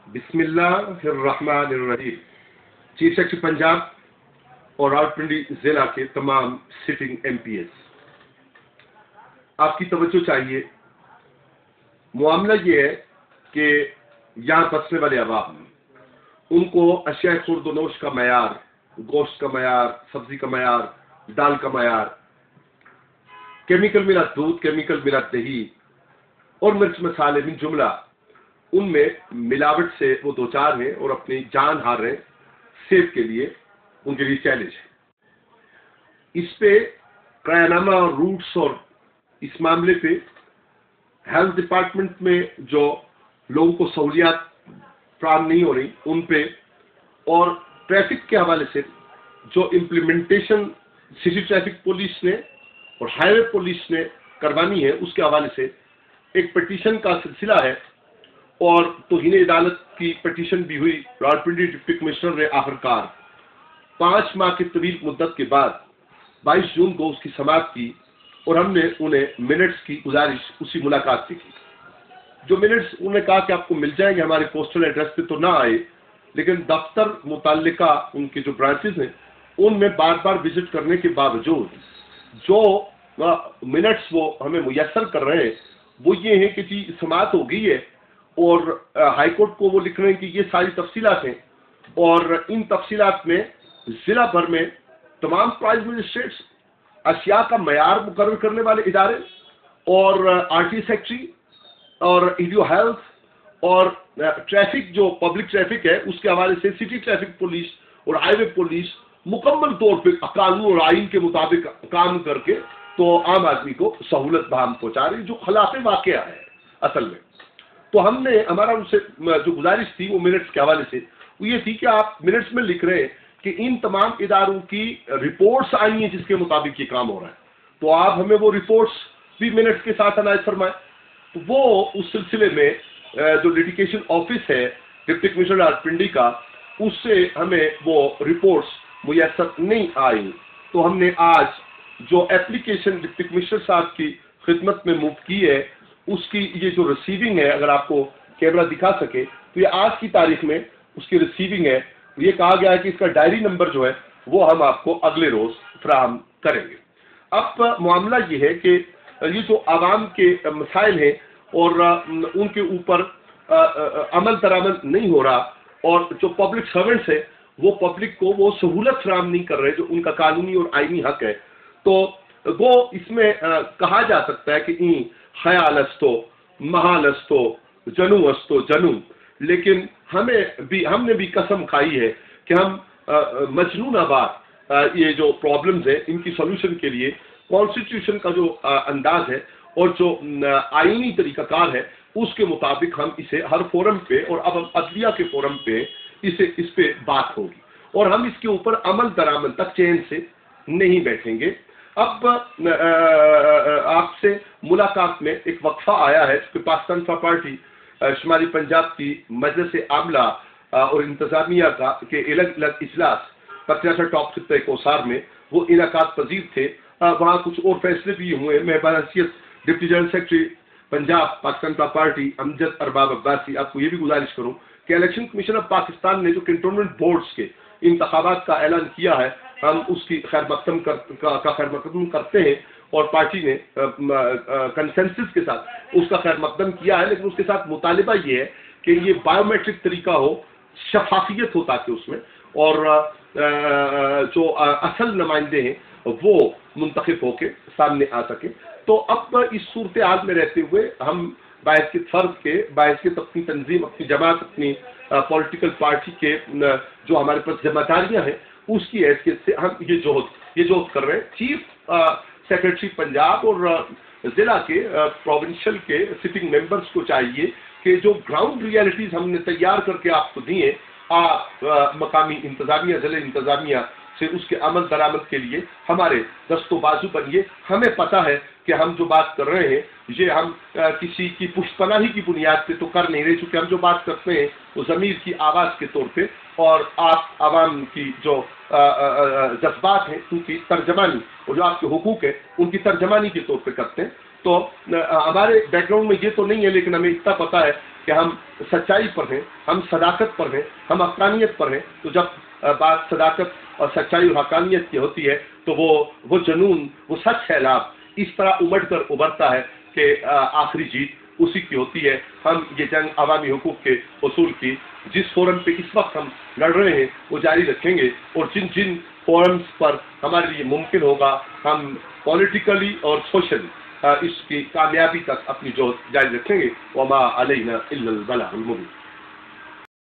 بسم اللہ الرحمن الرحیم۔ چیف سیکرٹری پنجاب اور راولپنڈی ضلع کے تمام سٹنگ ایم پی ایس، آپ کی توجہ چاہیے۔ معاملہ یہ ہے کہ یہاں بسنے والے عوام ان کو اشیاء خورد و نوش کا معیار، گوشت کا معیار، سبزی کا معیار، دال کا معیار، کیمیکل ملا دودھ، کیمیکل ملا دہی اور مرچ مسالے من جملہ ان میں ملاوٹ سے وہ دوچار ہیں اور اپنی جان ہار رہے ہیں۔ صحت کے لیے ان کے لیے چیلنج ہے۔ اس پہ قیامنامہ اور روٹس اور اس معاملے پہ ہیلتھ ڈپارٹمنٹ میں جو لوگوں کو سہولیات فراہم نہیں ہو رہی ان پہ، اور ٹریفک کے حوالے سے جو امپلیمنٹیشن سٹی ٹریفک پولیس نے اور ہائی وے پولیس نے کروانی ہے اس کے حوالے سے ایک پٹیشن کا سلسلہ ہے، اور توہین عدالت کی پٹیشن بھی ہوئی۔ راولپنڈی ڈپٹی کمشنر نے آخرکار 5 ماہ کی طویل مدت کے بعد 22 جون کو اس کی سماعت کی، اور ہم نے انہیں منٹس کی گزارش اسی ملاقات سے کی۔ جو منٹس انہوں نے کہا کہ آپ کو مل جائیں گے، ہمارے پوسٹل ایڈریس پہ تو نہ آئے، لیکن دفتر متعلقہ ان کے جو برانچز ہیں ان میں بار بار وزٹ کرنے کے باوجود جو منٹس وہ ہمیں میسر کر رہے ہیں وہ یہ ہیں کہ جی سماعت ہو گئی ہے، اور ہائی کورٹ کو وہ لکھ رہے ہیں کہ یہ ساری تفصیلات ہیں، اور ان تفصیلات میں ضلع بھر میں تمام پرائز مجسٹریٹس، اشیاء کا معیار مقرر کرنے والے ادارے، اور آر ٹی سیکٹری اور ایڈیو ہیلتھ اور ٹریفک جو پبلک ٹریفک ہے اس کے حوالے سے سٹی ٹریفک پولیس اور ہائی وے پولیس مکمل طور پہ قانون اور آئین کے مطابق کام کر کے تو عام آدمی کو سہولت بہم پہنچا رہی، جو خلاف واقعہ ہے اصل میں۔ تو ہم نے ہمارا ان سے جو گزارش تھی وہ منٹس کے حوالے سے وہ یہ تھی کہ آپ منٹس میں لکھ رہے ہیں کہ ان تمام اداروں کی رپورٹس آئی ہیں جس کے مطابق یہ کام ہو رہا ہے، تو آپ ہمیں وہ رپورٹس بھی منٹس کے ساتھ عنایت فرمائیں۔ تو وہ اس سلسلے میں جو لیٹیگیشن آفس ہے ڈپٹی کمشنر راولپنڈی کا، اس سے ہمیں وہ رپورٹس میسر نہیں آئی، تو ہم نے آج جو اپلیکیشن ڈپٹی کمشنر صاحب کی خدمت میں موو کی ہے اس کی یہ جو ریسیونگ ہے، اگر آپ کو کیمرہ دکھا سکے تو یہ آج کی تاریخ میں اس کی ریسیونگ ہے۔ یہ کہا گیا ہے کہ اس کا ڈائری نمبر جو ہے وہ ہم آپ کو اگلے روز فراہم کریں گے۔ اب معاملہ یہ ہے کہ یہ جو عوام کے مسائل ہیں اور ان کے اوپر عمل درآمد نہیں ہو رہا، اور جو پبلک سرونٹس ہیں وہ پبلک کو وہ سہولت فراہم نہیں کر رہے جو ان کا قانونی اور آئینی حق ہے، تو وہ اس میں کہا جا سکتا ہے کہ خیال استو محال استو جنو استو جنو، لیکن ہم نے بھی قسم کھائی ہے کہ ہم مجنون آباد یہ جو پرابلمز ہیں ان کی سولوشن کے لیے کانسٹیٹیوشن کا جو انداز ہے اور جو آئینی طریقہ کار ہے اس کے مطابق ہم اسے ہر فورم پہ، اور اب ہم عدلیہ کے فورم پہ اس پہ بات ہوگی، اور ہم اس کے اوپر عمل درآمد تک چین سے نہیں بیٹھیں گے۔ اب آپ سے ملاقات میں ایک وقفہ آیا ہے کہ پاکستان فا پارٹی شمالی پنجاب کی مجلس عاملہ اور انتظامیہ کا کے الگ الگ اجلاس پتیاسا ٹاپ خطہ کوثار میں وہ انعقاد پذیر تھے۔ وہاں کچھ اور فیصلے بھی ہوئے۔ میں بحیثیت deputy general secretary Punjab Pakistan فا پارٹی امجد ارباب عباسی آپ کو یہ بھی گزارش کروں کہ الیکشن کمیشن آف پاکستان نے جو کنٹونمنٹ بورڈز کے انتخابات کا اعلان کیا ہے، ہم اس کی خیر مقدم کرتے ہیں، اور پارٹی نے کنسنسس کے ساتھ اس کا خیر مقدم کیا ہے، لیکن اس کے ساتھ مطالبہ یہ ہے کہ یہ بایو میٹرک طریقہ ہو، شفافیت ہو تاکہ اس میں، اور جو اصل نمائندے ہیں وہ منتخب ہو کے سامنے آ سکے۔ تو اب اس صورتحال میں رہتے ہوئے ہم باحثیت فرد کے، باحثیت اپنی تنظیم، اپنی جماعت، اپنی پولیٹیکل پارٹی کے جو ہمارے پاس ذمہ داریاں ہیں اس کی حیثیت سے ہم یہ جوہد کر رہے ہیں۔ چیف سیکرٹری پنجاب اور ضلع کے پروونشل کے سٹنگ ممبرز کو چاہیے کہ جو گراؤنڈ ریالٹیز ہم نے تیار کر کے آپ کو دی ہیں، آپ مقامی انتظامیہ، ضلع انتظامیہ سے اس کے عمل درآمد کے لیے ہمارے دست و بازو بنیے۔ ہمیں پتہ ہے کہ ہم جو بات کر رہے ہیں یہ ہم کسی کی پشت پناہی کی بنیاد پہ تو کر نہیں رہے، چونکہ ہم جو بات کرتے ہیں وہ ضمیر کی آواز کے طور پہ، اور آپ عوام کی جو جذبات ہیں ان کی ترجمانی، اور جو آپ کے حقوق ہیں ان کی ترجمانی کے طور پہ کرتے ہیں۔ تو ہمارے بیک گراؤنڈ میں یہ تو نہیں ہے، لیکن ہمیں اتنا پتا ہے کہ ہم سچائی پر ہیں، ہم صداقت پر ہیں، ہم حقانیت پر ہیں. تو جب بات صداقت اور سچائی اور حقانیت کی ہوتی ہے تو وہ جنون، وہ سچ ہے لاب اس طرح امڑ کر ابھرتا ہے کہ آخری جیت اسی کی ہوتی ہے. ہم یہ جنگ عوامی حقوق کے اصول کی جس فورم پہ اس وقت ہم لڑ رہے ہیں وہ جاری رکھیں گے، اور جن فورمز پر ہمارے لیے ممکن ہوگا ہم پولیٹیکلی اور سوشلی اس کی کامیابی تک اپنی جوہد جاری رکھیں گے. وما علینا الا البلاغ المبین.